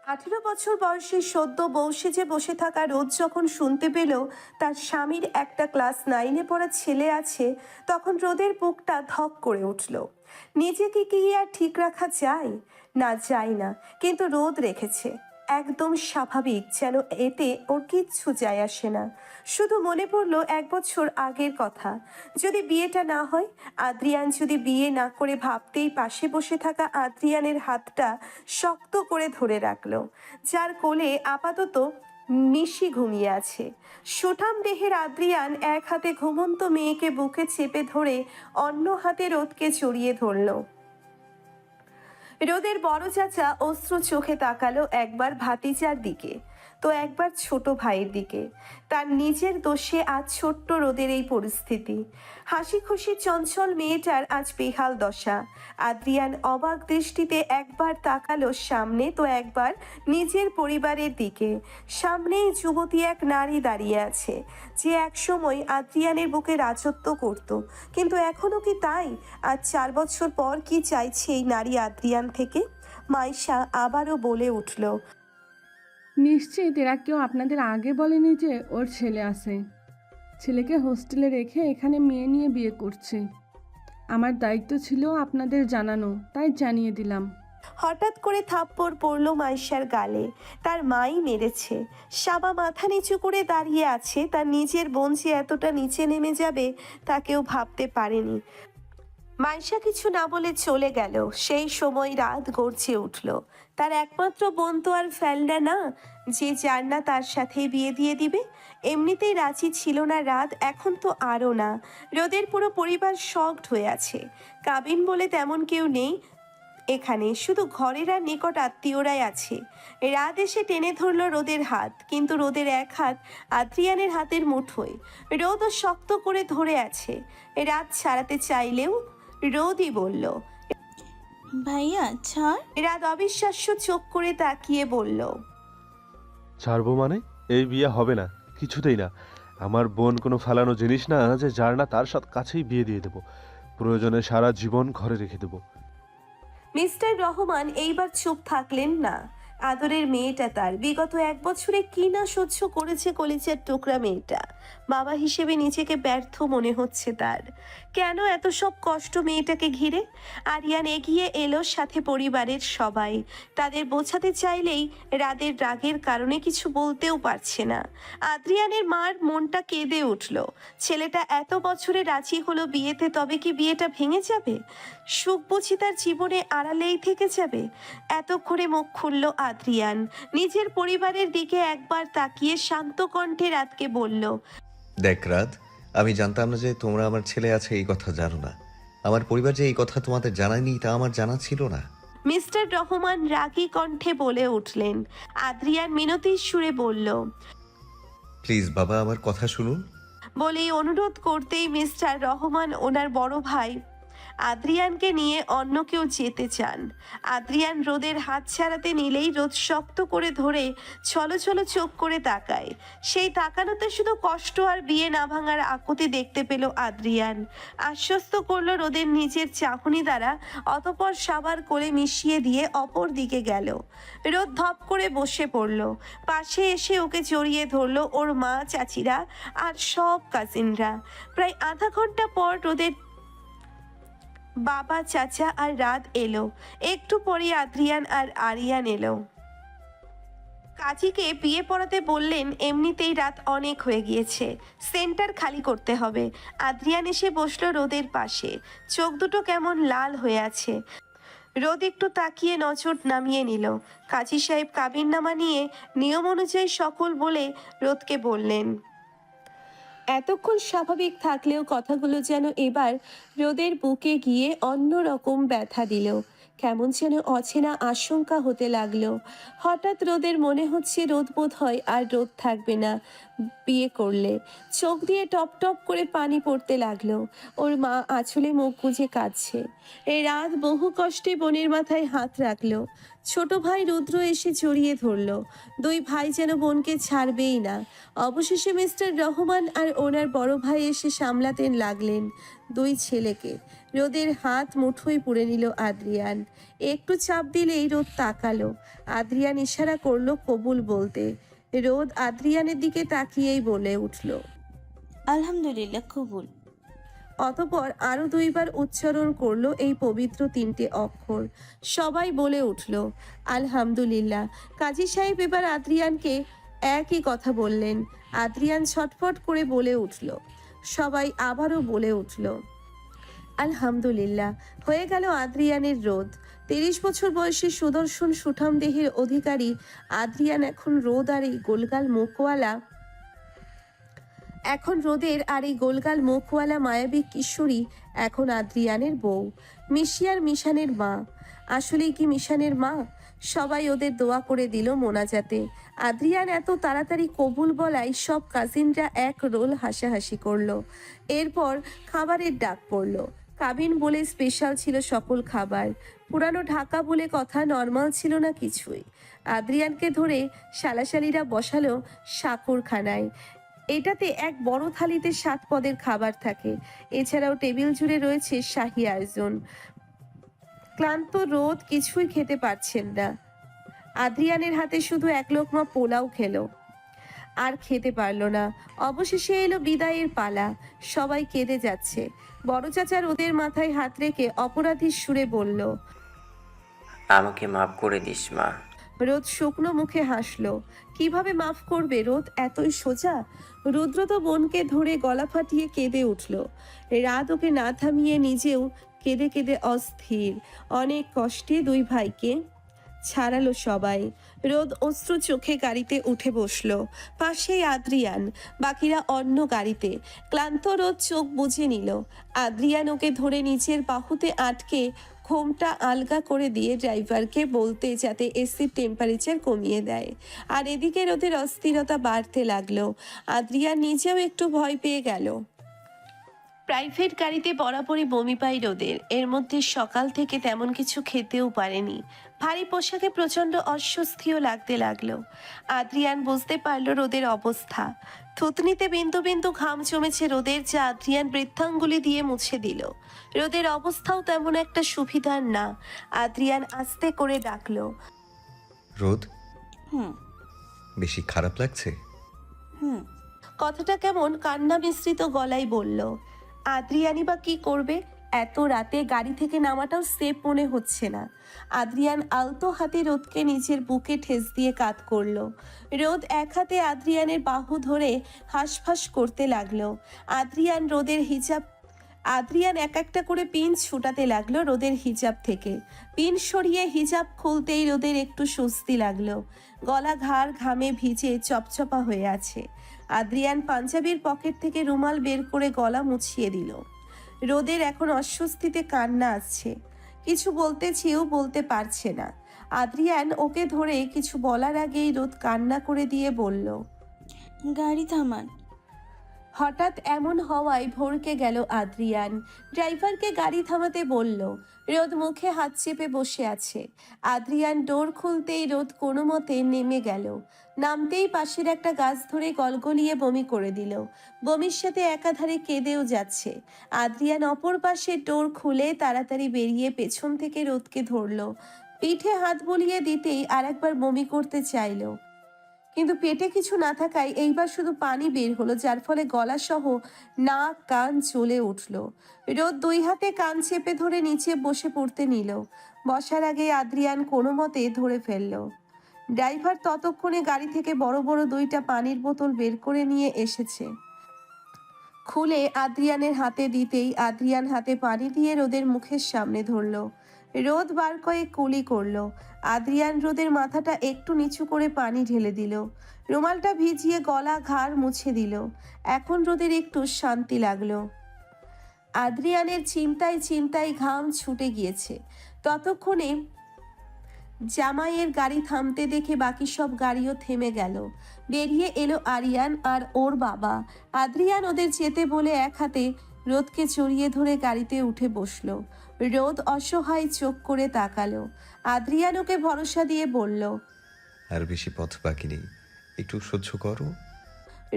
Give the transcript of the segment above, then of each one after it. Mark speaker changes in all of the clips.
Speaker 1: 18 বছর বয়সী সদ্য বউ সেজে বসে থাকা রোদ যখন শুনতে পেল তার স্বামীর একটা ক্লাস 9-এ পড়া ছেলে আছে, তখন রোদের বুকটা ধক করে উঠল। নিজেকে কি আর ঠিক রাখা যায়? না, যায় না। কিন্তু রোদ রেখেছে একদম স্বাভাবিক, যেন এতে ওর কিচ্ছু যায় আসে না। শুধু মনে পড়লো 1 বছর আগের কথা। যদি বিয়েটা না হয়, আদ্রিয়ান যদি বিয়ে না করে, ভাবতেই পাশে বসে থাকা আদ্রিয়ানের হাতটা শক্ত করে ধরে রাখলো, যার কোলে আপাতত নিশি ঘুমিয়ে আছে। সুঠাম দেহের আদ্রিয়ান এক হাতে ঘুমন্ত মেয়েকে বুকে চেপে ধরে অন্য হাতে রোদকে জড়িয়ে ধরলো। রোদের বড় চাচা অশ্রু চোখে তাকালো একবার ভাতিজার দিকে, তো একবার ছোট ভাইয়ের দিকে। তার নিজের দোষে আজ ছোট্ট রোদের এই পরিস্থিতি। হাসি খুশি চঞ্চল মেয়েটার আজ বেহাল দশা। আদ্রিয়ান অবাক দৃষ্টিতে একবার তাকালো সামনে, তো একবার নিজের পরিবারের দিকে। সামনেই যুবতী এক নারী দাঁড়িয়ে আছে, যে একসময় আদ্রিয়ানের বুকে রাজত্ব করত। কিন্তু এখনো কি তাই? আজ 4 বছর পর কি চাইছে এই নারী আদ্রিয়ান থেকে? মাইশা আবারও বলে উঠল,
Speaker 2: নিশ্চিত এরা কেউ আপনাদের আগে বলেনি যে ওর ছেলে আছে? ছেলেকে হোস্টেলে রেখে এখানে মেয়ে নিয়ে বিয়ে করছে। আমার দায়িত্ব ছিল আপনাদের জানানো, তাই জানিয়ে দিলাম।
Speaker 1: হঠাৎ করে থাপ্পড় পড়ল মাইশার গালে। তার মাই মেরেছে। সাবা মাথা নিচু করে দাঁড়িয়ে আছে। তার নিজের বোন যে এতটা নিচে নেমে যাবে তা কেউ ভাবতে পারেনি। মাইশা কিছু না বলে চলে গেল। সেই সময় রাত গর্জে উঠল। তার একমাত্র বোন তো আর ফেলনা না, যে যার না তার সাথেই বিয়ে দিয়ে দিবে। এমনিতেই রাজি ছিল না রাত, এখন তো আরও না। রোদের পুরো পরিবার শকড হয়ে আছে। কাবিন বলে তেমন কেউ নেই এখানে, শুধু ঘরের আর নিকট আত্মীয়রাই আছে। রাত এসে টেনে ধরলো রোদের হাত, কিন্তু রোদের এক হাত আদ্রিয়ানের হাতের মুঠোয়। রোদও শক্ত করে ধরে আছে। রাত ছাড়াতে চাইলেও রোদই বলল।
Speaker 3: ভাইয়া ছাড়।
Speaker 1: রাত অবিশ্বাস্য চোখ করে তাকিয়ে বলল,
Speaker 4: ছাড়বো মানে? এই বিয়ে হবে না, কিছুতেই না। আমার বোন কোনো ফালানো জিনিস না যে যার না তার সাথে কাছেই বিয়ে দিয়ে দেবো। প্রয়োজনে সারা জীবন ঘরে রেখে দেবো।
Speaker 1: মিস্টার রহমান এইবার চুপ থাকলেন না। আদরের মেয়েটা তার, বিগত 1 বছরে কি না সহ্য করেছে কলিজার টুকরা মেয়েটা। বাবা হিসেবে নিজেকে ব্যর্থ মনে হচ্ছে তার। কেন এত সব কষ্ট মেয়েটাকে ঘিরে? আরিয়ান এগিয়ে এলো, সাথে পরিবারের সবাই। তাদের বোঝাতে চাইলেই রাদের রাগের কারণে কিছু বলতেও পারছে না। আদ্রিয়ানের মার মনটা কেঁদে উঠল। ছেলেটা এত বছরে রাজি হলো বিয়েতে, তবে কি বিয়েটা ভেঙে যাবে? সুখ বুঝি তার জীবনে আড়ালেই থেকে যাবে? এতক্ষণে মুখ খুলল আদ্রিয়ান। নিজের পরিবারের দিকে একবার তাকিয়ে শান্ত কণ্ঠে রাতকে বলল,
Speaker 5: দেখ রাত, আমি জানতাম না যে তোমরা আমার ছেলে আছে এই কথা জানো না। আমার পরিবার যে এই কথা তোমাদের জানায়নি তা আমার জানা ছিল না।
Speaker 1: মিস্টার রহমান রাগী কণ্ঠে বলে উঠলেন। আদ্রিয়ান মিনতির সুরে বলল,
Speaker 5: প্লিজ বাবা আমার কথা শুনুন।
Speaker 1: বলেই অনুরোধ করতেই মিস্টার রহমান ওনার বড় ভাই আদ্রিয়ানকে নিয়ে অন্য কেউ যেতে চান। আদ্রিয়ান রোদের হাত ছাড়াতে নিলেই রোদ শক্ত করে ধরে ছলো ছলো চোখ করে তাকায়। সেই তাকানোতে শুধু কষ্ট আর বিয়ে না ভাঙার আকুতি দেখতে পেল আদ্রিয়ান। আশ্বস্ত করলো রোদের নিজের চাহনি দ্বারা, অতপর সাবার কোলে মিশিয়ে দিয়ে অপর দিকে গেল। রোদ ধপ করে বসে পড়ল। পাশে এসে ওকে জড়িয়ে ধরলো ওর মা, চাচিরা আর সব কাজিনরা। প্রায় আধা ঘন্টা পর রোদের বাবা, চাচা আর রাত এলো। একটু পরে আদ্রিয়ান আর আরিয়ান এলো। কাজীকে বিয়ে পড়াতে বললেন, এমনিতেই রাত অনেক হয়ে গিয়েছে, সেন্টার খালি করতে হবে। আদ্রিয়ান এসে বসলো রোদের পাশে। চোখ দুটো কেমন লাল হয়ে আছে। রোদ একটু তাকিয়ে নজর নামিয়ে নিল। কাজী সাহেব কাবিননামা নিয়ে নিয়ম অনুযায়ী সকল বলে রোদকে বললেন। এতক্ষণ স্বাভাবিক থাকলেও কথাগুলো যেন এবার রোদের বুকে গিয়ে অন্য রকম ব্যথা দিল। কেমন যেন অচেনা আশঙ্কা হতে লাগলো। হঠাৎ রোদের মনে হচ্ছে রোদ বোধ হয় আর রোদ থাকবে না বিয়ে করলে। চোখ দিয়ে টপ টপ করে পানি পড়তে লাগলো। ওর মা আঁচলে মুখ গুজে কাঁদছে। এই রাত বহু কষ্টে বোনের মাথায় হাত রাখলো। ছোট ভাই রুদ্র এসে জড়িয়ে ধরল। দুই ভাই যেন বোনকে ছাড়বেই না। অবশেষে মিস্টার রহমান আর ওনার বড় ভাই এসে সামলাতেন লাগলেন দুই ছেলেকে। রোদের হাত মুঠোয় পুড়ে নিল আদ্রিয়ান। একটু চাপ দিলেই রোদ তাকালো। আদ্রিয়ান ইশারা করলো কবুল বলতে। রোদ আদ্রিয়ানের দিকে তাকিয়েই বলে উঠল,
Speaker 3: আলহামদুলিল্লাহ, কবুল।
Speaker 1: অতপর আরো দুইবার উচ্চারণ করলো এই পবিত্র তিনটে অক্ষর। সবাই বলে উঠল আলহামদুলিল্লাহ। কাজী সাহেব এবার আদ্রিয়ানকে একই কথা বললেন। আদ্রিয়ান ছটফট করে বলে উঠল। সবাই আবারও বলে উঠল আলহামদুলিল্লাহ। হয়ে গেল আদ্রিয়ানের রোদ। 30 বছর বয়সী সুদর্শন সুঠাম দেহের অধিকারী আদ্রিয়ান এখন রোদের আর এই গোলগাল মুখওয়ালা মায়াবী কিশোরী এখন আদ্রিয়ানের বউ, মিশিয়ার মিশানের মা। আসলেই কি মিশানের মা? সবাই ওদের দোয়া করে দিল মোনাজাতে। আদ্রিয়ান এত তাড়াতাড়ি কবুল বলায় সব কাজিনরা এক রোল হাসাহাসি করলো। এরপর খাবারের ডাক পড়লো। কাবিন বলে স্পেশাল ছিল সকল খাবার। পুরানো ঢাকা বলে কথা, নর্মাল ছিল না কিছুই। আদ্রিয়ানকে ধরে শালাশালিরা বসালো সাকুরখানায়। এটাতে এক বড় থালিতে 7 পদের খাবার থাকে। এছাড়াও টেবিল জুড়ে রয়েছে শাহী আয়োজন। ক্লান্ত রোদ কিছুই খেতে পারছেন না। আদ্রিয়ানের হাতে শুধু এক লোকমা পোলাও খেলো, আর খেতে পারলো না। অবশেষে এলো বিদায়ের পালা। সবাই কেঁদে যাচ্ছে। বড় চাচা রোদের মাথায় হাত রেখে অপরাধীর সুরে বলল,
Speaker 6: আমাকে মাফ করে দিস মা।
Speaker 1: রোদ শুকনো মুখে হাসলো। কিভাবে মাফ করবে রোদ, এতই সোজা? রুদ্র তো বোনকে ধরে গলা ফাটিয়ে কেঁদে উঠল। রাত ওকে না থামিয়ে নিজেও কেঁদে কেঁদে অস্থির। অনেক কষ্টে দুই ভাইকে ছাড়ালো সবাই। রোদ অশ্রু চোখে গাড়িতে উঠে বসলো। পাশেই আদ্রিয়ান, বাকিরা অন্য গাড়িতে। ক্লান্ত রোদ চোখ বুজে নিল। আদ্রিয়ান ওকে ধরে নিচের বাহুতে আটকে ঘোমটা আলগা করে দিয়ে ড্রাইভারকে বলতে যাতে এসির টেম্পারেচার কমিয়ে দেয়। আর এদিকে রোদের অস্থিরতা বাড়তে লাগলো। আদ্রিয়ান নিজেও একটু ভয় পেয়ে গেল। প্রাইভেট গাড়িতে বরাবরই বমি পাই রোদের। এর মধ্যে সকাল থেকে তেমন কিছু খেতেও পারেনি। ভারী পোশাকে প্রচণ্ড অস্বস্তিও লাগতে লাগলো। আদ্রিয়ান বুঝতে পারল রোদের অবস্থা। থুতনিতে বিন্দু বিন্দু ঘাম জমেছে রোদের, যা আদ্রিয়ান বৃদ্ধাঙ্গুলি দিয়ে মুছে দিল। রোদের অবস্থাও তেমন একটা সুবিধার না। আদ্রিয়ান আস্তে করে ডাকলো,
Speaker 5: রোদ,
Speaker 3: হুম
Speaker 5: বেশি খারাপ লাগছে?
Speaker 3: হুম
Speaker 1: কথাটা কেমন কান্না মিশ্রিত গলায় বলল। আদ্রিয়ানই বা কি করবে? এত রাতে গাড়ি থেকে নামাটাও সেফ মনে হচ্ছে না। আদ্রিয়ান আলতো হাতে রোদকে নিজের বুকে ঠেস দিয়ে কাত করলো। রোদ এক হাতে আদ্রিয়ানের বাহু ধরে হাঁসফাঁস করতে লাগলো। আদ্রিয়ান এক একটা করে পিন ছুটাতে লাগলো রোদের হিজাব থেকে। পিন সরিয়ে হিজাব খুলতেই রোদের একটু স্বস্তি লাগলো। গলা ঘাড় ঘামে ভিজে চপচপা হয়ে আছে। আদ্রিয়ান পাঞ্জাবির পকেট থেকে রুমাল বের করে গলা মুছিয়ে দিল। রোদের এখন অস্বস্তিতে কান্না আসছে। কিছু বলতে চেয়েও বলতে পারছে না। আদ্রিয়ান ওকে ধরে কিছু বলার আগেই রোদ কান্না করে দিয়ে বলল,
Speaker 3: গাড়ি থামান।
Speaker 1: হঠাৎ এমন হওয়ায় ভড়কে গেল আদ্রিয়ান। ড্রাইভারকে গাড়ি থামাতে বলল। রোদ মুখে হাত চেপে বসে আছে। আদ্রিয়ান ডোর খুলতেই রোদ কোনো মতে নেমে গেল। নামতেই পাশের একটা গাছ ধরে গলগলিয়ে বমি করে দিল। বমির সাথে একাধারে কেঁদেও যাচ্ছে। আদ্রিয়ান অপর পাশে ডোর খুলে তাড়াতাড়ি বেরিয়ে পেছন থেকে রোদকে ধরল। পিঠে হাত বুলিয়ে দিতেই আরেকবার বমি করতে চাইল, কিন্তু পেটে কিছু না থাকায় এইবার শুধু পানি বের হলো, যার ফলে গলা সহ নাক কান জ্বলে উঠল। রোদ দুই হাতে কান চেপে ধরে নিচে বসে পড়তে নিল। বসার আগে আদ্রিয়ান কোনো মতে ধরে ফেলল। ড্রাইভার ততক্ষণে গাড়ি থেকে বড় বড় 2টা পানির বোতল বের করে নিয়ে এসেছে। খুলে আদ্রিয়ানের হাতে দিতেই আদ্রিয়ান হাতে পানি দিয়ে রোদের মুখের সামনে ধরল। রোদ বার কয়েক কুলি করলো। আদ্রিয়ান রোদের মাথাটা একটু নিচু করে পানি ঢেলে দিল। রুমালটা ভিজিয়ে গলা ঘাড় মুছে দিল। এখন রোদের একটু শান্তি লাগলো। আদ্রিয়ানের চিন্তায় চিন্তায় ঘাম ছুটে গিয়েছে। ততক্ষণে জামাইয়ের গাড়ি থামতে দেখে বাকি সব গাড়িও থেমে গেল। বেরিয়ে এলো আরিয়ান আর ওর বাবা। আদ্রিয়ান ওদের যেতে বলে এক হাতে রোদকে জড়িয়ে ধরে গাড়িতে উঠে বসলো। রোদ অসহায় চোখ করে তাকালো। আদ্রিয়ান ওকে ভরসা দিয়ে বলল,
Speaker 5: আর বেশি পথ বাকি নেই, একটু সহ্য করো।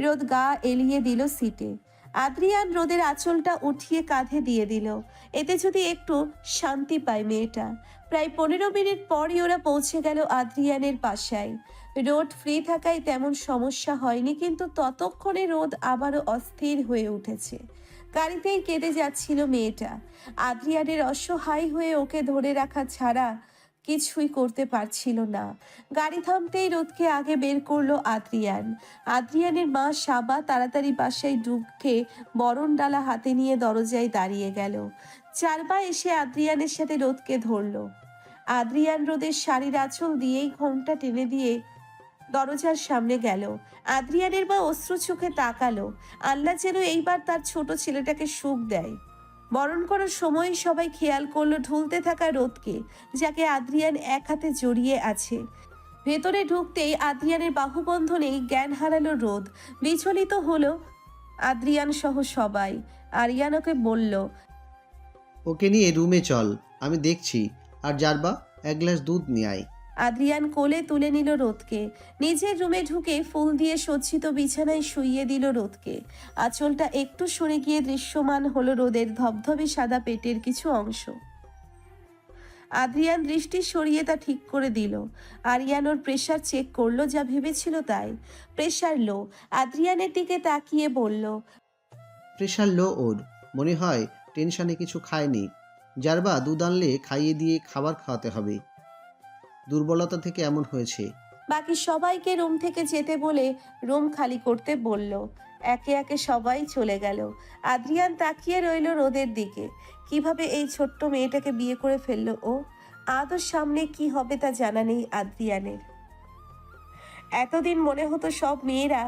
Speaker 1: রোদ গা এলিয়ে দিল সিটে। আদ্রিয়ান রোদের আঁচলটা উঠিয়ে কাঁধে দিয়ে দিল, এতে যদি একটু শান্তি পায় মেয়েটা। প্রায় 15 মিনিট পরই ওরা পৌঁছে গেল আদ্রিয়ানের বাসায়। রোদ ফ্রি থাকায় তেমন সমস্যা হয়নি, কিন্তু ততক্ষণে রোদ আবারও অস্থির হয়ে উঠেছে। গাড়িতেই কেঁদে যাচ্ছিল মেয়েটা। আদ্রিয়ানের অসহায় হয়ে ওকে ধরে রাখা ছাড়া কিছুই করতে পারছিল না। গাড়ি থামতেই রোদকে আগে বের করলো আদ্রিয়ান। আদ্রিয়ানের মা সাবা তাড়াতাড়ি বাসায় ঢুকে বরণডালা হাতে নিয়ে দরজায় দাঁড়িয়ে গেল। চারবা এসে আদ্রিয়ানের সাথে রোদকে ধরলো। আদ্রিয়ান রোদের শাড়ির আঁচল দিয়েই ঘোমটা টেনে দিয়ে দরজার সামনে গেল। আদ্রিয়ানের মা অশ্রু চোখে তাকালো। আল্লাহ যেন এইবার তার ছোট ছেলেটাকে সুখ দেয়। বরণ করার সময় সবাই খেয়াল করলো ঢুলতে থাকা রোদকে, যাকে আদ্রিয়ান এক হাতে জড়িয়ে আছে। ভেতরে ঢুকতেই আদ্রিয়ানের বাহুবন্ধনেই জ্ঞান হারালো রোদ। বিচলিত হলো আদ্রিয়ান সহ সবাই। আরিয়ানকে বলল,
Speaker 7: ওকে নিয়ে রুমে চল, আমি দেখছি। আর জারবা, এক গ্লাস দুধ নিয়ে আয়।
Speaker 1: আদ্রিয়ান কোলে তুলে নিল রোদকে। নিজের রুমে ঢুকে ফুল দিয়ে সজ্জিত বিছানায় শুইয়ে দিল রোদকে। আঁচলটা একটু সরে গিয়ে দৃশ্যমান হলো রোদের ধবধবে সাদা পেটের কিছু অংশ। আদ্রিয়ান দৃষ্টি সরিয়ে তা ঠিক করে দিল। আরিয়ান ওর প্রেশার চেক করলো, যা ভেবেছিল তাই। Pressure low. আদ্রিয়ানের দিকে তাকিয়ে বলল,
Speaker 7: প্রেশার লো ওর, মনে হয় টেনশনে কিছু খায়নি। জারবা, দুধ আনলে খাইয়ে দিয়ে খাবার খাওয়াতে হবে, দুর্বলতা থেকে এমন হয়েছে।
Speaker 1: বাকি সবাইকে রুম থেকে যেতে বলে রুম খালি করতে বলল। একে একে সবাই চলে গেল। আদ্রিয়ান তাকিয়ে রইল রোদের দিকে। কিভাবে এই ছোট্ট মেয়েটাকে বিয়ে করে ফেললো ও? আদর সামনে কি হবে তা জানা নেই আদ্রিয়ানের। এতদিন মনে হতো সব মেয়েরা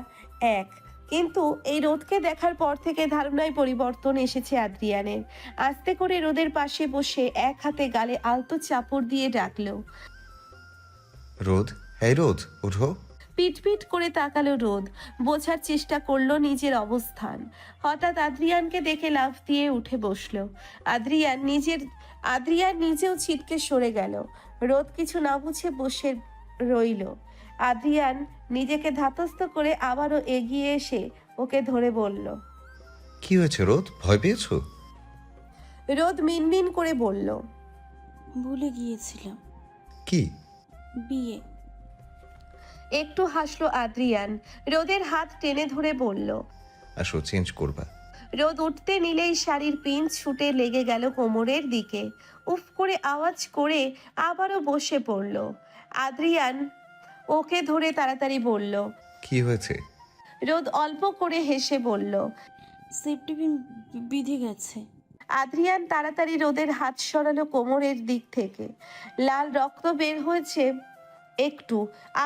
Speaker 1: এক, কিন্তু এই রোদকে দেখার পর থেকে ধারণায় পরিবর্তন এসেছে আদ্রিয়ানের। আস্তে করে রোদের পাশে বসে এক হাতে গালে আলতো চাপড় দিয়ে ডাকলো,
Speaker 5: রোদ, হ্যাঁ রোদ, ওঠো।
Speaker 1: পিটপিট করে তাকালো রোদ। বোঝার চেষ্টা করলো নিজের অবস্থান। হঠাৎ আদ্রিয়ানকে দেখে লাফ দিয়ে উঠে বসলো। আদ্রিয়ান নিজেও ছিটকে সরে গেল। রোদ কিছু না বুঝে বসে রইল। আদ্রিয়ান নিজেকে ধাতস্থ করে আবারও এগিয়ে এসে ওকে ধরে বলল।
Speaker 5: কি হয়েছে রোদ, ভয় পেয়েছো?
Speaker 1: রোদ মিনমিন করে বলল,
Speaker 3: ভুলে গিয়েছিলাম।
Speaker 5: কি?
Speaker 3: বিয়ে।
Speaker 1: একটু হাসলো আদ্রিয়ান। রোদের হাত টেনে ধরে বলল।
Speaker 5: আসো, চেঞ্জ করবা।
Speaker 1: রোদ উঠতে নিলেই শাড়ির পিন ছুটে লেগে গেল কোমরের দিকে। উফ করে আওয়াজ করে আবারও বসে পড়ল। আদ্রিয়ান ওকে ধরে তাড়াতাড়ি বলল।
Speaker 5: কি হয়েছে?
Speaker 1: রোদ অল্প করে হেসে বলল।
Speaker 3: সেফটি পিন বিঁধে গেছে।
Speaker 1: আদ্রিয়ান তাড়াতাড়ি রোদের হাত সরালো কোমরের দিক থেকে। লাল রক্ত বের হয়েছে, একটু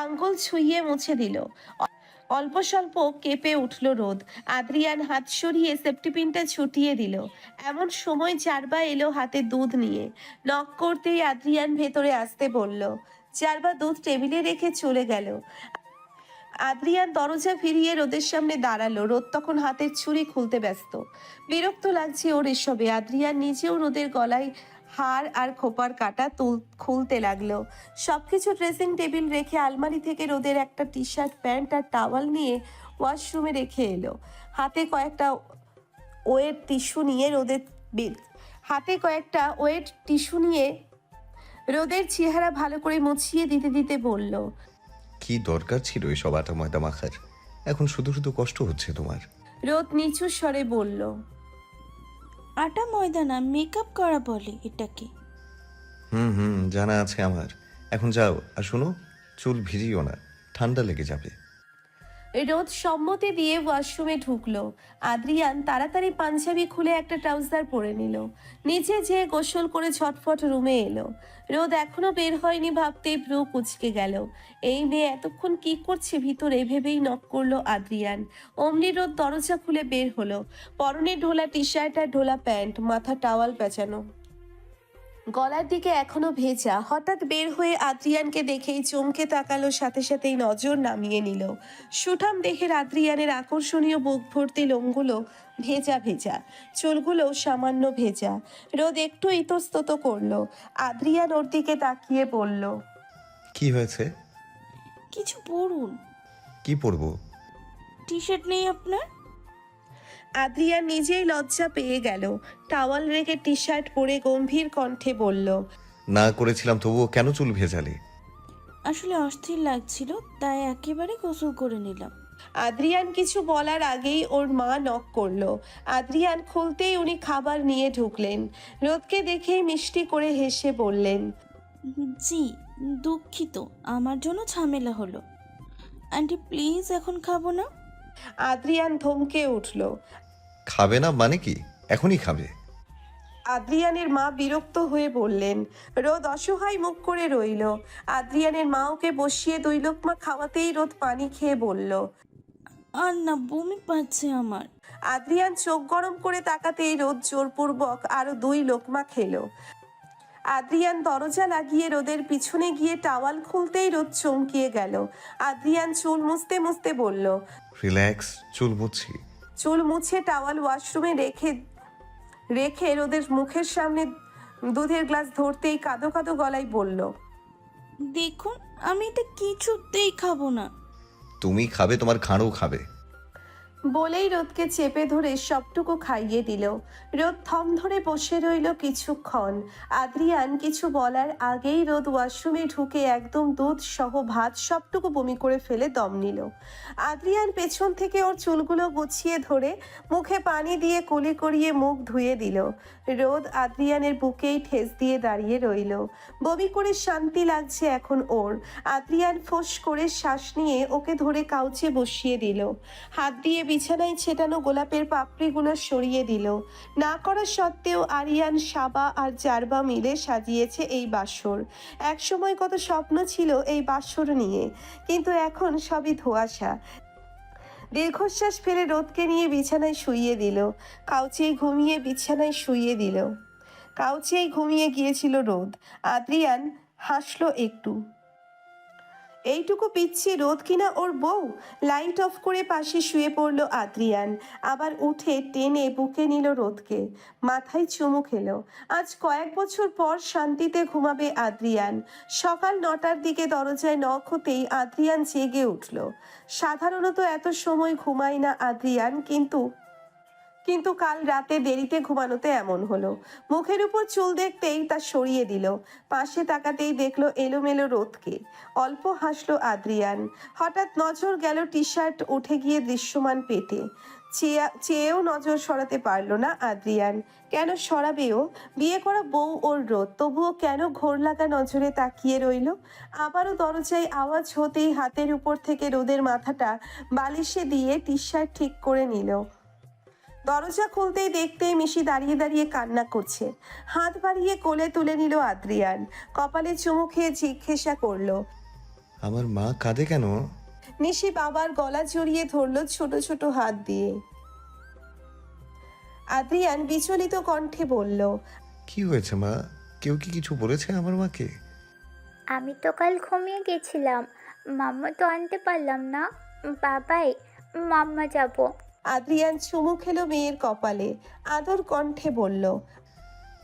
Speaker 1: আঙ্গুল ছুঁয়ে মুছে দিল। অল্প স্বল্প কেঁপে উঠল রোদ। আদ্রিয়ান হাত সরিয়ে সেফটিপিনটা ছুটিয়ে দিল। এমন সময় চারবা এলো হাতে দুধ নিয়ে। নক করতেই আদ্রিয়ান ভেতরে আসতে বলল। চারবা দুধ টেবিলে রেখে চলে গেল। আদ্রিয়ান দরজা ফিরিয়ে রোদের সামনে দাঁড়ালো। রোদ তখন হাতের ছুরি খুলতে ব্যস্ত। বিরক্ত লাগছে ওর এসবে। আদ্রিয়ান নিজেও রোদের গলায় হার আর খোপার কাটা খুলতে লাগলো। সবকিছু ড্রেসিং টেবিল রেখে আলমারি থেকে রোদের একটা টি শার্ট, প্যান্ট আর টাওয়াল নিয়ে ওয়াশরুমে রেখে এলো। হাতে কয়েকটা ওয়েট টিস্যু নিয়ে রোদের চেহারা ভালো করে মুছিয়ে দিতে দিতে বলল।
Speaker 5: কি দরকার ছিল এসব আটা ময়দা মাখার? এখন শুধু শুধু কষ্ট হচ্ছে তোমার।
Speaker 1: রোদ নিচু স্বরে বলল।
Speaker 3: আটা ময়দা না, মেকআপ করা বলে এটাকে।
Speaker 5: জানা আছে আমার। এখন যাও, আর শোনো, চুল ভিজিও না, ঠান্ডা লেগে যাবে।
Speaker 1: রোদ সম্মতি দিয়ে ওয়াশরুমে ঢুকলো। আদ্রিয়ান তাড়াতাড়ি পাঞ্জাবি খুলে একটা ট্রাউজার পরে নিল। নিচে যেয়ে গোসল করে ঝটফট রুমে এলো। রোদ এখনো বের হয়নি ভাবতেই ভ্রু কুঁচকে গেল। এই মেয়ে এতক্ষণ কি করছে ভিতরে ভেবেই নক করলো আদ্রিয়ান। অমনি রোদ দরজা খুলে বের হলো। পরনে ঢোলা টি শার্ট আর ঢোলা প্যান্ট, মাথা টাওয়াল পেঁচানো। গলার দিকে এখনো ভেজা। হঠাৎ বের হয়ে আদ্রিয়ানকে দেখেই চমকে তাকালো, সাথে সাথেই নজর নামিয়ে নিল। সুঠাম দেহের আদ্রিয়ানের আকর্ষণীয় বুক ভর্তি লোমগুলো ভেজা ভেজা, চুলগুলো সামান্য ভেজা। রোদ একটু ইতস্তত করলো। আদ্রিয়ান ওর দিকে তাকিয়ে বলল,
Speaker 5: কি হয়েছে?
Speaker 3: কিছু পরুন।
Speaker 5: কি পরবো?
Speaker 3: টি শার্ট নেই আপনার?
Speaker 1: আদ্রিয়ান নিজেই লজ্জা পেয়ে গেল। টাওয়াল রেখে টি শার্ট পরে গম্ভীর কণ্ঠে বলল,
Speaker 5: না করেছিলাম তবুও কেন চুল ভেজালে?
Speaker 3: আসলে অস্থির লাগছিল, তাই একেবারে গোসল করে নিলাম।
Speaker 1: আদ্রিয়ান কিছু বলার আগেই ওর মা নক করলো। আদ্রিয়ান খুলতেই উনি খাবার নিয়ে ঢুকলেন। রোদকে দেখেই মিষ্টি করে হেসে বললেন,
Speaker 3: জি, দুঃখিত, আমার জন্য ঝামেলা হলো। আন্টি প্লিজ, এখন খাবো না।
Speaker 1: আদ্রিয়ান ধমকে উঠল।
Speaker 5: খাবে না মানে কি? এখনই খাবে?
Speaker 1: আদ্রিয়ানের মা বিরক্ত হয়ে বললেন। রোদ অসহায় মুখ করে রইল। আদ্রিয়ানের মা ওকে বসিয়ে 2 লোকমা খাওয়াতেই রোদ পানি খেয়ে বলল।
Speaker 3: আর না, বমি পাচ্ছে আমার।
Speaker 1: আদ্রিয়ান চোখ গরম করে তাকাতেই রোদ জোরপূর্বক আরো 2 লোকমা খেলো। আদ্রিয়ান দরজা লাগিয়ে রোদের পিছনে গিয়ে টাওয়াল খুলতেই রোদ চমকিয়ে গেল। আদ্রিয়ান চুল মুছতে মুছতে বলল।
Speaker 5: রিল্যাক্স, চুল মুছছি।
Speaker 1: চুল মুছে টাওয়াল ওয়াশরুমে রেখে রেখে রোদের মুখের সামনে দুধের গ্লাস ধরতেই কাঁদো কাঁদো গলায় বলল,
Speaker 3: দেখুন, আমি এটা কিছুতেই খাবো না।
Speaker 5: তুমি খাবে, তোমার খাঁড়ও খাবে।
Speaker 1: বলেই রোদকে চেপে ধরে সবটুকু খাইয়ে দিল। রোদ থম ধরে বসে রইল কিছুক্ষণ। আদ্রিয়ান কিছু বলার আগেই রোদ ওয়াশরুমে ঢুকে একদম দুধ সহ ভাত সবটুকু বমি করে ফেলে দম নিল। আদ্রিয়ান পেছন থেকে ওর চুলগুলো গুছিয়ে ধরে মুখে পানি দিয়ে কুলি করিয়ে মুখ ধুয়ে দিল। রোদ আদ্রিয়ানের বুকেই ঠেস দিয়ে দাঁড়িয়ে রইল। বমি করে শান্তি লাগছে এখন ওর। আদ্রিয়ান ফোঁস করে শ্বাস নিয়ে ওকে ধরে কাউচে বসিয়ে দিল। হাত দিয়ে বিছানায় ছেটানো গোলাপের পাপড়িগুলো সরিয়ে দিল। না করা সত্ত্বেও আরিয়ান, সাবা আর জারবা মিলে সাজিয়েছে এই বাসর। একসময় কত স্বপ্ন ছিল এই বাসর নিয়ে, কিন্তু এখন সবই ধোঁয়াশা। দীর্ঘশ্বাস ফেলে রোদকে নিয়ে বিছানায় শুইয়ে দিল। কাউচেই ঘুমিয়ে গিয়েছিল রোদ। আদ্রিয়ান হাসলো একটু। এইটুকু পিচ্ছি রোদ কিনা ওর বউ। লাইট অফ করে পাশে শুয়ে পড়ল আদ্রিয়ান। আবার উঠে টেনে বুকে নিল রোদকে, মাথায় চুমু খেলো। আজ কয়েক বছর পর শান্তিতে ঘুমাবে আদ্রিয়ান। সকাল 9টার দিকে দরজায় নখ হতেই আদ্রিয়ান জেগে উঠল। সাধারণত এত সময় ঘুমায় না আদ্রিয়ান, কিন্তু কাল রাতে দেরিতে ঘুমানোতে এমন হলো। মুখের উপর চুল দেখতেই তা সরিয়ে দিল। পাশে তাকাতেই দেখলো এলোমেলো রোদকে। অল্প হাসলো আদ্রিয়ান। হঠাৎ নজর গেল টি শার্ট উঠে গিয়ে দৃশ্যমান পেটে। চেয়েও নজর সরাতে পারলো না আদ্রিয়ান। কেন সরাবেও? বিয়ে করা বউ ওর রোদ, তবুও কেন ঘোর লাগা নজরে তাকিয়ে রইল? আবারও দরজায় আওয়াজ হতেই হাতের উপর থেকে রোদের মাথাটা বালিশে দিয়ে টি শার্ট ঠিক করে নিল। দরজা খুলতেই দেখতেই মিশি দাঁড়িয়ে দাঁড়িয়ে কান্না করছে। হাত বাড়িয়ে কোলে তুলে নিল আদ্রিয়ান। কপালে চুমু খেয়ে জিজ্ঞাসা করলো,
Speaker 5: আমার মা কাঁদে কেন?
Speaker 1: নিশি বাবার গলা জড়িয়ে ধরল ছোট ছোট হাত দিয়ে। আদ্রিয়ান বিচলিত কণ্ঠে বলল,
Speaker 5: কি হয়েছে মা? কেউ কি কিছু বলেছে আমার মাকে?
Speaker 8: আমি তো কাল ঘুমিয়ে গেছিলাম, মাম্মা তো আনতে পারলাম না। বাবাই, মাম্মা যাব।
Speaker 1: আদ্রিয়ান চুমু খেলো মেয়ের কপালে, আদর কণ্ঠে বলল।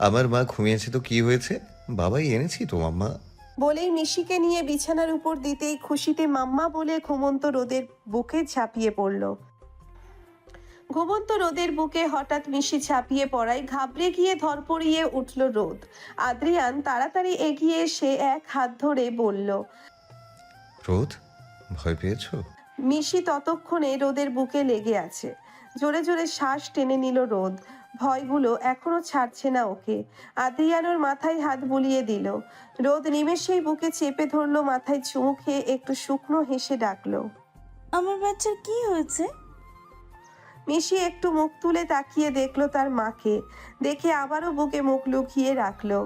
Speaker 5: আমার মা ঘুমিয়েছে তো কি হয়েছে? বাবাই এনেছি তো মাম্মা।
Speaker 1: বলেই মিশিকে নিয়ে বিছানার উপর দিতেই খুশিতে মাম্মা বলে ঘুমন্ত রোদের বুকে ঝাঁপিয়ে পড়ল। ঘুমন্ত রোদের বুকে হঠাৎ মিশি ঝাঁপিয়ে পড়ায় ঘাবড়ে গিয়ে ধরপড়িয়ে উঠল রোদ। আদ্রিয়ান তাড়াতাড়ি এগিয়ে এসে এক হাত ধরে বলল,
Speaker 5: রোদ, ভয় পেয়েছো?
Speaker 1: মিশি ততক্ষণে রোদের বুকে লেগে আছে। জোরে জোরে শ্বাস টেনে নিল রোদ। ভয়গুলো এখনো ছাড়ছে না ওকে। আদ্রিয়ানোর মাথায় হাত বুলিয়ে দিল। রোদ নিমেষেই বুকে চেপে ধরলো, মাথায় চুমু খেয়ে একটু শুকনো হেসে ডাকলো,
Speaker 3: আমার বাচ্চার কি হয়েছে?
Speaker 1: মিশি একটু মুখ তুলে তাকিয়ে দেখলো তার মাকে। দেখে আবারও বুকে মুখ লুকিয়ে রাখলো।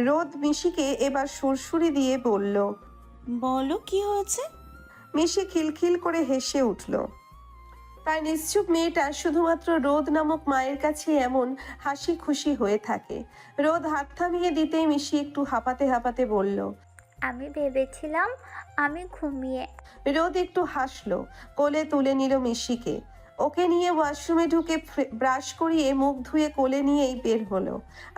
Speaker 1: রোদ মিশিকে এবার সুরসুরি দিয়ে বলল,
Speaker 3: বলো কি হয়েছে?
Speaker 1: মিশি খিলখিল করে হেসে উঠল। তার নিশ্চুপ মেয়েটা শুধুমাত্র রোদ নামক মায়ের কাছে এমন হাসি খুশি হয়ে থাকে। রোদ হাত থামিয়ে দিতেই মিশি একটু হাঁপাতে হাঁপাতে বলল।
Speaker 8: আমি ভেবেছিলাম আমি ঘুমিয়ে।
Speaker 1: রোদ একটু হাসলো, কোলে তুলে নিল মিশিকে। ওকে নিয়ে ওয়াশরুমে ঢুকে ব্রাশ করিয়ে মুখ ধুয়ে কোলে নিয়েই বের হলো।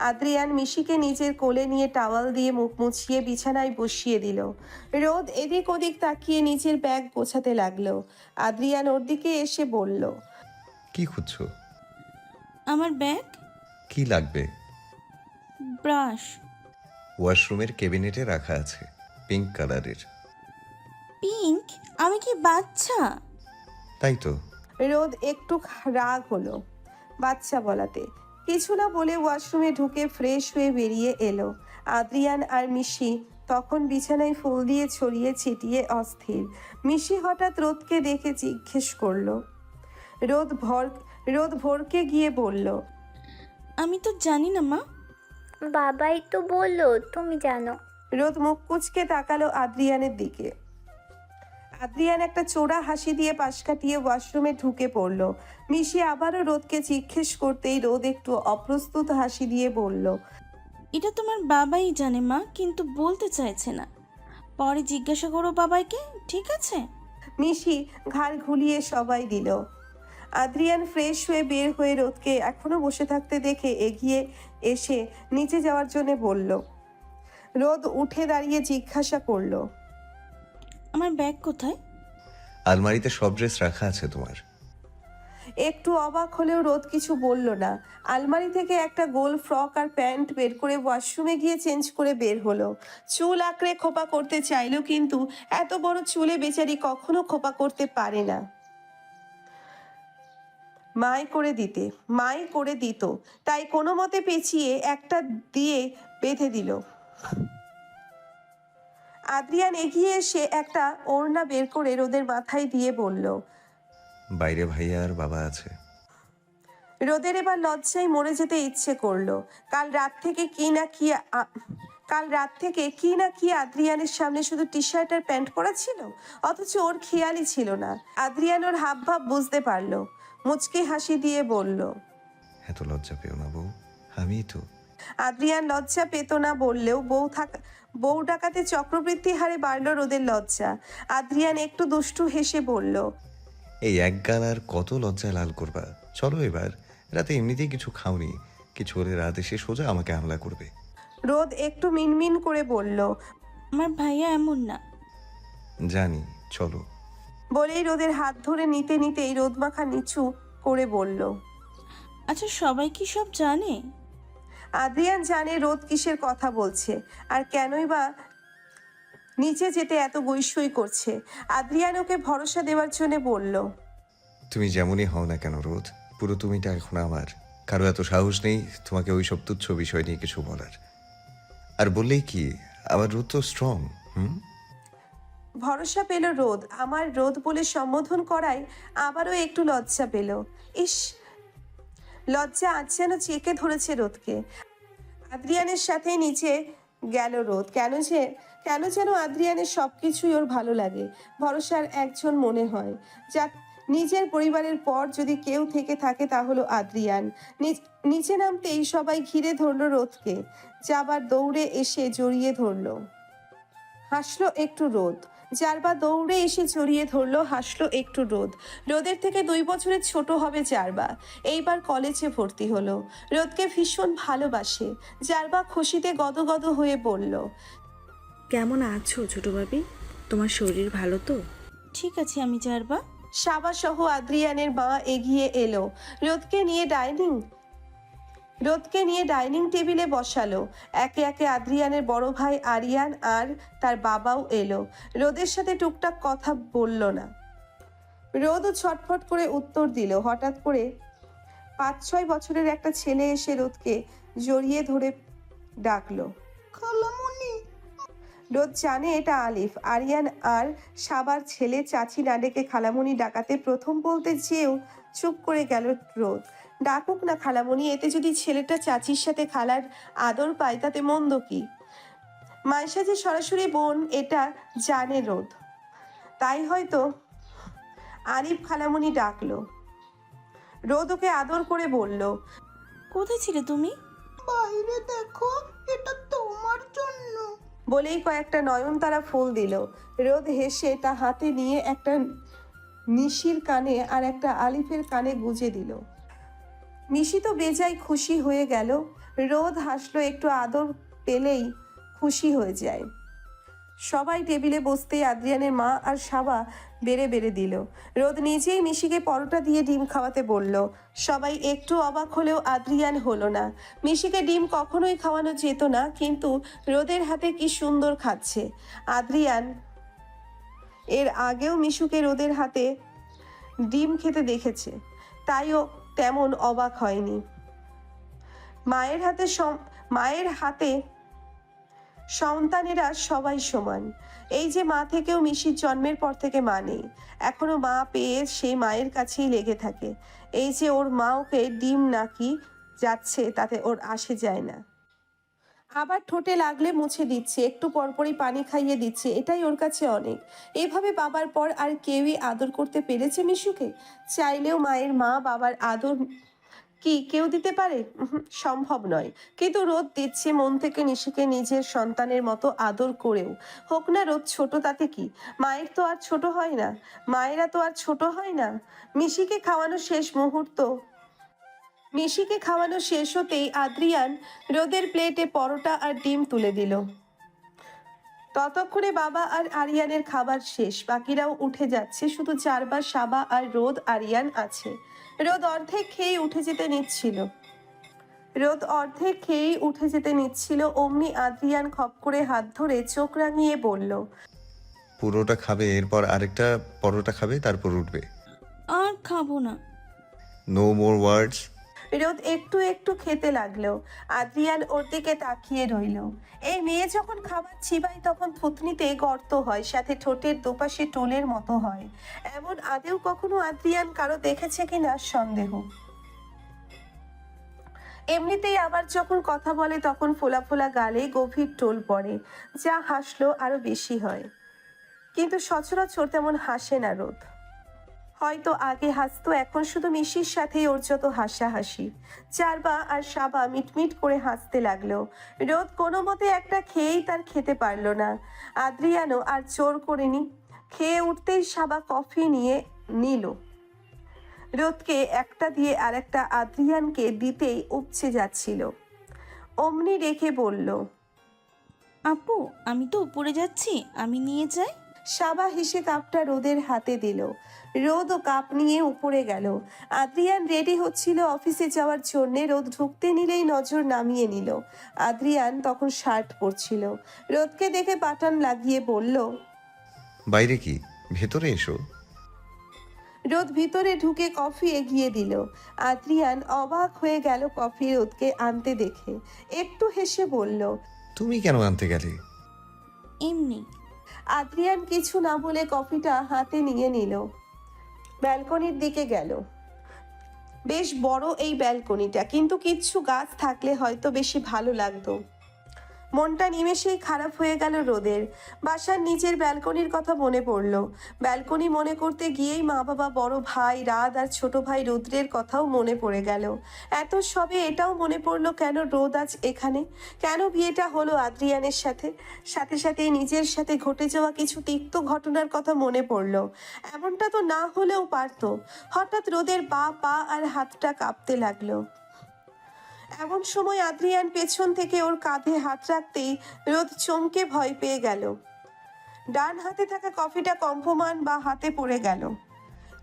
Speaker 1: আদ্রিয়ান মিশিকে নিজের কোলে নিয়ে টাওয়াল দিয়ে মুখ মুছিয়ে বিছানায় বসিয়ে দিল। রোদ এদিক ওদিক তাকিয়ে নিজের ব্যাগ গোছাতে লাগলো। আদ্রিয়ান ওর দিকে এসে বলল।
Speaker 5: কি খুঁজছো?
Speaker 3: আমার ব্যাগ,
Speaker 5: কি লাগবে?
Speaker 3: ব্রাশ।
Speaker 5: ওয়াশরুমের ক্যাবিনেটে রাখা আছে, পিঙ্ক কালারের।
Speaker 3: পিঙ্ক? আমি কি বাচ্চা?
Speaker 5: তাই তো।
Speaker 1: রোদ একটু রাগ হলো বাচ্চা বলাতে। কিছু না বলে ওয়াশরুমে ঢুকে ফ্রেশ হয়ে বেরিয়ে এলো। আদ্রিয়ান আর মিশি তখন বিছানায় ফুল দিয়ে ছড়িয়ে ছিটিয়ে অস্থির। মিশি হঠাৎ রোদকে দেখে জিজ্ঞেস করলো। রোদ ভরকে গিয়ে বলল।
Speaker 3: আমি তো জানি না মা।
Speaker 8: বাবাই তো বললো তুমি জানো।
Speaker 1: রোদ মুখ কুচকে তাকালো আদ্রিয়ানের দিকে। আদ্রিয়ান একটা চোরা হাসি দিয়ে পাশ কাটিয়ে ওয়াশরুমে ঢুকে পড়লো। মিশি আবারও রোদকে জিজ্ঞেস করতেই রোদ একটু অপ্রস্তুত হাসি দিয়ে বলল।
Speaker 3: এটা তোমার বাবাই জানে মা, কিন্তু বলতে চাইছে না। পরে জিজ্ঞাসা করো বাবাইকে, ঠিক আছে?
Speaker 1: মিশি ঘাড় ঘুলিয়ে সবাই দিল। আদ্রিয়ান ফ্রেশ হয়ে বের হয়ে রোদকে এখনো বসে থাকতে দেখে এগিয়ে এসে নিচে যাওয়ার জন্য বলল। রোদ উঠে দাঁড়িয়ে জিজ্ঞাসা করলো।
Speaker 3: আমার ব্যাগ কোথায়?
Speaker 5: আলমারিতে সব ড্রেস রাখা আছে তোমার।
Speaker 1: একটু অবাক হলেও রোদ কিছু বলল না। আলমারি থেকে একটা গোল ফ্রক আর প্যান্ট বের করে ওয়াশরুমে গিয়ে চেঞ্জ করে বের হলো। চুল আঁকড়ে খোপা করতে চাইলো, কিন্তু এত বড় চুলে বেচারি কখনো খোপা করতে পারে না। মাই করে দিত, তাই কোনো মতে পেঁচিয়ে একটা দিয়ে বেঁধে দিল। আদ্রিয়ান এগিয়ে এসে একটা ওড়না বের করে রোদের মাথায় দিয়ে বলল।
Speaker 5: বাইরে ভাইয়া আর বাবা আছে।
Speaker 1: রোদের এবার লজ্জায় মরে যেতে ইচ্ছে করলো। কাল রাত থেকে কি না কি আদ্রিয়ানের সামনে শুধু টি শার্ট আর প্যান্ট পরা ছিল, অথচ ওর খেয়ালই ছিল না। আদ্রিয়ান ওর হাব ভাব বুঝতে পারলো, মুচকি হাসি দিয়ে বলল।
Speaker 5: এত লজ্জা পেও না বউ, আমি তো।
Speaker 1: আদ্রিয়ান লজ্জা পেত না বললেও বউ ডাকাতে চক্রবৃদ্ধি হারে বাড়লো রোদের লজ্জা। আদ্রিয়ান একটু দুষ্টু হেসে বলল।
Speaker 5: এই এক গাল আর কত লজ্জায় লাল করবা? চলো এবার, রাতে এমনিতেই কিছু খাওনি, কিছু হলে রাত এসে সোজা আমাকে হামলা করবে।
Speaker 1: রোদ একটু মিনমিন করে বলল।
Speaker 3: আমার ভাইয়া এমন না।
Speaker 5: জানি, চলো।
Speaker 1: বলেই রোদের হাত ধরে নিতে নিতেই রোদ মাখা নিচু করে বলল।
Speaker 3: আচ্ছা, সবাই কি সব জানে?
Speaker 1: আদ্রিয়ান জানে রোদ কিসের কথা বলছে আর কেনই বা নিচে যেতে এত গৈসই করছে। আদ্রিয়ান ওকে ভরসা দেওয়ার জন্য বলল।
Speaker 5: তুমি যেমনই হও না কেন রোদ, পুরো তুমিটা এখন আমার। কারো এত সাহস নেই তোমাকে ওই সব তুচ্ছ বিষয় নিয়ে কিছু বলার। আর বললেই কি, আমার রোদ তো স্ট্রং।
Speaker 1: ভরসা পেল রোদ। আমার রোদ বলে সম্বোধন করায় আবারও একটু লজ্জা পেল। ইস, লজ্জা আজ যেন চেকে ধরেছে রোদকে। আদ্রিয়ানের সাথে নিচে গেল রোদ। কেন যেন আদ্রিয়ানের সবকিছুই ওর ভালো লাগে। ভরসার একজন মনে হয়। যাক, নিজের পরিবারের পর যদি কেউ থেকে থাকে তা হলো আদ্রিয়ান। নিচে নামতেই সবাই ঘিরে ধরলো রোদকে। যাবার দৌড়ে এসে জড়িয়ে ধরলো, হাসলো একটু রোদ। জারবা দৌড়ে এসে জড়িয়ে ধরলো, হাসলো একটু রোদ। রোদের থেকে 2 বছরের ছোট হবে জারবা। এইবার কলেজে ভর্তি হলো। রোদকে ভীষণ ভালোবাসে। জারবা খুশিতে গদগদ হয়ে বলল।
Speaker 9: কেমন আছো ছোট ভাবি? তোমার শরীর ভালো তো?
Speaker 3: ঠিক আছে আমি জারবা।
Speaker 1: সাবা সহ আদ্রিয়ানের মা এগিয়ে এলো। রোদকে নিয়ে ডাইনিং টেবিলে বসালো। একে একে আদ্রিয়ানের বড় ভাই আরিয়ান আর তার বাবাও এলো। রোদের সাথে টুকটাক কথা বলল না। রোদও ছটফট করে উত্তর দিল। হঠাৎ করে 5-6 বছরের একটা ছেলে এসে রোদকে জড়িয়ে ধরে ডাকলো, খালামণি। রোদ জানে এটা আলিফ, আরিয়ান আর সাবার ছেলে। চাচি না ডেকে খালামণি ডাকাতে প্রথম বলতে যেও চুপ করে গেল রোদ। ডাকুক না খালামণি, এতে যদি ছেলেটা চাচির সাথে খালার আদর পায় তাতে মন্দ কি? মাইশা যে সরাসরি বোন এটা জানে রোদ, তাই হয়তো আরিফ খালামণি ডাকলো। রোদ ওকে আদর করে বলল,
Speaker 3: কোথায় ছিলে তুমি?
Speaker 10: বাইরে দেখো, এটা তোমার জন্য।
Speaker 1: বলেই কয়েকটা নয়নতারা ফুল দিল। রোদ হেসে তা হাতে নিয়ে একটা নিশির কানে আর একটা আলিফের কানে গুজে দিল। মিশি তো বেজায় খুশি হয়ে গেল। রোদ হাসলো, একটু আদর পেলেই খুশি হয়ে যায়। সবাই টেবিলে বসতেই আদ্রিয়ানের মা আর সাবা বেড়ে বেড়ে দিল। রোদ নিজেই মিশিকে পরোটা দিয়ে ডিম খাওয়াতে বলল। সবাই একটু অবাক হলেও আদ্রিয়ান হলো না। মিশিকে ডিম কখনোই খাওয়ানো যেত না, কিন্তু রোদের হাতে কি সুন্দর খাচ্ছে। আদ্রিয়ান এর আগেও মিশুকে রোদের হাতে ডিম খেতে দেখেছে, তাইও তেমন অবাক হয়নি। মায়ের হাতে সন্তানেরা সবাই সমান। এই যে মা থেকেও মিশির জন্মের পর থেকে মা নেই, এখনো মা পেয়ে সেই মায়ের কাছেই লেগে থাকে। এই যে ওর মা ওকে ডিম নাকি যাচ্ছে তাতে ওর আসে যায় না। আবার ঠোঁটে লাগলে মুছে দিচ্ছে, একটু পরপরই পানি খাইয়ে দিচ্ছে, এটাই ওর কাছে অনেক। এভাবে বাবার পর আর কেউই আদর করতে পেরেছে মিশুকে? চাইলেও মায়ের মা বাবার আদর কি কেউ দিতে পারে? সম্ভব নয়। কিন্তু রোদ দিচ্ছে মন থেকে নিশিকে নিজের সন্তানের মতো আদর করেও। হোক না রোদ ছোট, তাতে কি? মায়ের তো আর ছোট হয় না, মায়েরা তো আর ছোট হয় না। মিশিকে খাওয়ানো শেষ হতেই আদ্রিয়ান রোদের প্লেটে পরোটা আর ডিম তুলে দিল। ততক্ষণে বাবা আর আরিয়ানের খাবার শেষ, বাকিরাও উঠে যাচ্ছে। শুধু চারবার সাবা আর রোদ আরিয়ান আছে। রোদ অর্ধেক খেয়েই উঠে যেতে নিচ্ছিল। অমনি আদ্রিয়ান খপ করে হাত ধরে চোখ রাঙিয়ে বলল,
Speaker 5: পুরোটা খাবে, এরপর আরেকটা পরোটা খাবে, তারপর উঠবে।
Speaker 3: আর খাবো না।
Speaker 5: নো মোর ওয়ার্ডস।
Speaker 1: রোদ একটু একটু খেতে লাগলো। আদ্রিয়ান ওর দিকে তাকিয়ে রইল। এই মেয়ে যখন খাবার চিবায় তখন থুতনিতে গর্ত হয়, সাথে ঠোঁটের দুপাশে টোলের মতো হয়। এমন আদেও কখনো আদ্রিয়ান কারো দেখেছে কিনা সন্দেহ। এমনিতেই আবার যখন কথা বলে তখন ফোলা ফোলা গালে গভীর টোল পড়ে, যা হাসলো আরো বেশি হয়। কিন্তু সচরাচর তেমন হাসে না রোদ। হয়তো আগে হাসতো, এখন শুধু মিশির সাথেই ওর যত হাসাহাসি। চারবা আর সাবা মিটমিট করে হাসতে লাগলো। রোদ কোনো মতে একটা খেয়েই তার খেতে পারলো না। আদ্রিয়ানও আর জোর করেনি। খেয়ে উঠতেই সাবা কফি নিয়ে নিল। রোদকে একটা দিয়ে আরেকটা আদ্রিয়ানকে দিতেই উপচে যাচ্ছিল। অমনি রেখে বলল,
Speaker 3: আপু, আমি তো উপরে যাচ্ছি, আমি নিয়ে যাই।
Speaker 1: সাবা হেসে কাপটা রোদের হাতে দিল। রোদ ও কাপ নিয়ে উপরে গেল। আদ্রিয়ান রেডি হচ্ছিল অফিসে যাওয়ার জন্যে। রোদ ঢুকতে নিলেই নজর নামিয়ে নিল। আদ্রিয়ান তখন শার্ট পরছিল। রোদকে দেখে বাটন লাগিয়ে বলল,
Speaker 5: বাইরে কি, ভেতরে এসো।
Speaker 1: রোদ ভিতরে ঢুকে কফি এগিয়ে দিল। আদ্রিয়ান অবাক হয়ে গেল কফি রোদকে আনতে দেখে। একটু হেসে বলল,
Speaker 5: তুমি কেন আনতে গেলে?
Speaker 3: এমনি।
Speaker 1: আদ্রিয়ান কিছু না বলে কফিটা হাতে নিয়ে নিল। ব্যালকনির দিকে গেল। বেশ বড় এই ব্যালকনিটা, কিন্তু কিচ্ছু গাছ থাকলে হয়তো বেশি ভালো লাগতো। মনটা নিমেষেই খারাপ হয়ে গেল রোদের। বাসার নিচের ব্যালকনির কথা মনে পড়ল। ব্যালকনি মনে করতে গিয়েই মা বাবা, বড় ভাই রাত আর ছোট ভাই রুদ্রের কথাও মনে পড়ে গেল। এত সবে এটাও মনে পড়লো কেন রোদ আজ এখানে, কেন বিয়েটা হলো আদ্রিয়ানের সাথে। সাথে সাথে নিজের সাথে ঘটে যাওয়া কিছু তিক্ত ঘটনার কথা মনে পড়ল। এমনটা তো না হলেও পারতো। হঠাৎ রোদের পা আর হাতটা কাঁপতে লাগলো। এমন সময় আদ্রিয়ান পেছন থেকে ওর কাঁধে হাত রাখতেই রোদ চমকে ভয় পেয়ে গেল। ডান হাতে থাকা কফিটা কম্পমান বা হাতে পড়ে গেল।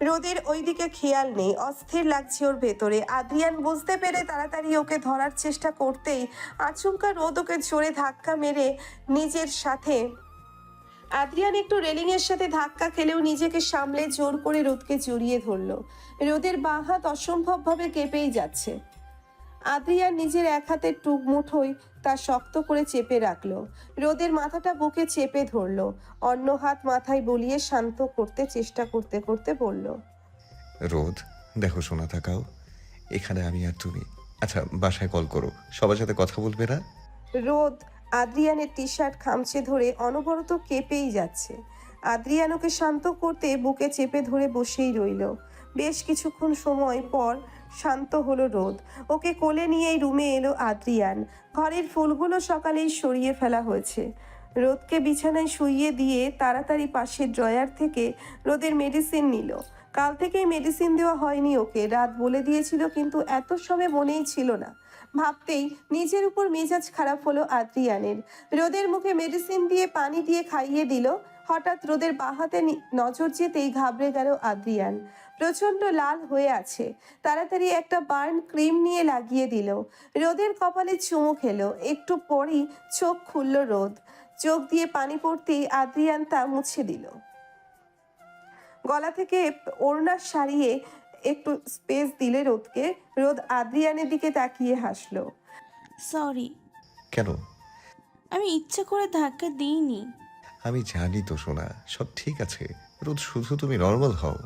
Speaker 1: রোদের ওইদিকে খেয়াল নেই, অস্থির লাগছে ওর ভেতরে। আদ্রিয়ান বুঝতে পেরে তাড়াতাড়ি ওকে ধরার চেষ্টা করতেই আচমকা রোদ ওকে জোরে ধাক্কা মেরে নিজের সাথে। আদ্রিয়ান একটু রেলিংয়ের সাথে ধাক্কা খেলেও নিজেকে সামলে জোর করে রোদকে জড়িয়ে ধরল। রোদের বাঁ হাত অসম্ভবভাবে কেঁপেই যাচ্ছে। আদ্রিয়ান নিজের এক হাতের মুঠোয় তা শক্ত করে চেপে রাখলো। রোদের মাথাটা বুকে চেপে ধরলো। অন্য হাত মাথায় বলিয়ে শান্ত করতে চেষ্টা করতে করতে বলল,
Speaker 5: রোদ, দেখো শোনা থাকাও, এখানে আমি আর তুমি। আচ্ছা, বাসায় কল করো, সবার সাথে কথা বলবে না?
Speaker 1: রোদ আদ্রিয়ানের টি শার্ট খামচে ধরে অনবরত কেঁপেই যাচ্ছে। আদ্রিয়ান ওকে শান্ত করতে বুকে চেপে ধরে বসেই রইল। বেশ কিছুক্ষণ সময় পর শান্ত হলো রোদ। ওকে কোলে নিয়েই রুমে এলো আদ্রিয়ান। ঘরের ফুলগুলো সকালেই সরিয়ে ফেলা হয়েছে। রোদকে বিছানায় শুইয়ে দিয়ে তাড়াতাড়ি পাশের ড্রয়ার থেকে রোদের মেডিসিন নিল। কাল থেকেই মেডিসিন দেওয়া হয়নি ওকে, রাত বলে দিয়েছিল কিন্তু এত সময় মনেই ছিল না। ভাবতেই নিজের উপর মেজাজ খারাপ হলো আদ্রিয়ানের। রোদের মুখে মেডিসিন দিয়ে পানি দিয়ে খাইয়ে দিল। হঠাৎ রোদের বাহাতে নজর যেতেই ঘাবড়ে গেল আদ্রিয়ান। প্রচণ্ড লাল হয়ে আছে। তাড়াতাড়ি একটা বার্ন ক্রিম নিয়ে লাগিয়ে দিল। রোদের কপালে চুমু খেলো। একটু পরই চোখ খুলল রোদ। চোখ দিয়ে পানি পড়তেই আদ্রিয়ান তা মুছে দিল। গলা থেকে ওড়না সারিয়ে একটু স্পেস দিলে রোদকে। রোদ আদ্রিয়ানের দিকে তাকিয়ে হাসলো।
Speaker 3: সরি,
Speaker 5: কেন?
Speaker 3: আমি ইচ্ছা করে ধাক্কা দিইনি।
Speaker 5: আমি জানি তো সোনা, সব ঠিক আছে। রোদ শুধু তুমি নর্মাল হও।